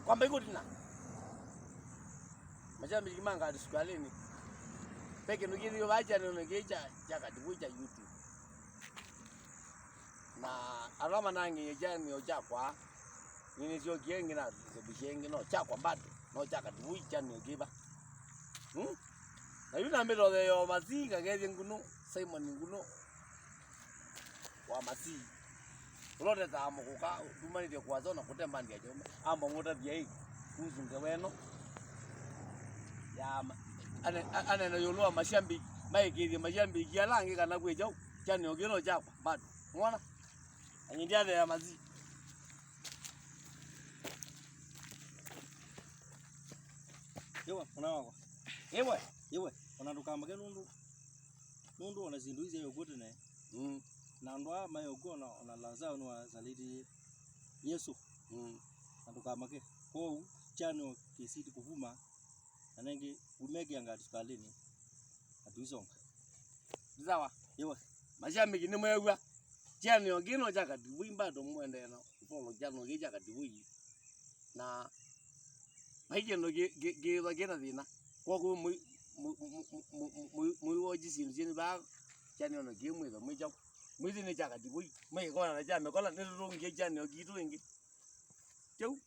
kwamba iko tena mashabiki manga atusukalini peke nukiri wacha nongeja jaka dibuja YouTube na alama nangi jani ojakwa nini sio kiengi na bishengi no chakwa bado no chaka dibuja ni ogiba na yuna mbelo de yo maziga gezi nguno Simon nguno wa masi ulote tamo kuka tumani de kwa zona kutemba ndia jome amba ngota bia kuzunge weno ya ane no yolo mashambi maikiri mashambi yalangi kana kweja chani ogeno chakwa bado unaona anyindia ya mazi yewa unawa yewe unadukamba ke nundu ona zindu hizi yogote ne na ndwa mayogo na lazao no zalidi Yesu nadukamba ke ko chano kisiti kuvuma anenge umege anga tukalini atuzonga zawa yewe mashambi ni mwewa chani ogeno chaka dibuimba do mwende na polo chano geja ka dibui na maije no ge bagena dina ko muy oji sin ba chani ono ge mwe mwe jaw mwe ni chaka dibui mwe ko na chame ko la ne ro nge chani ogi to nge chau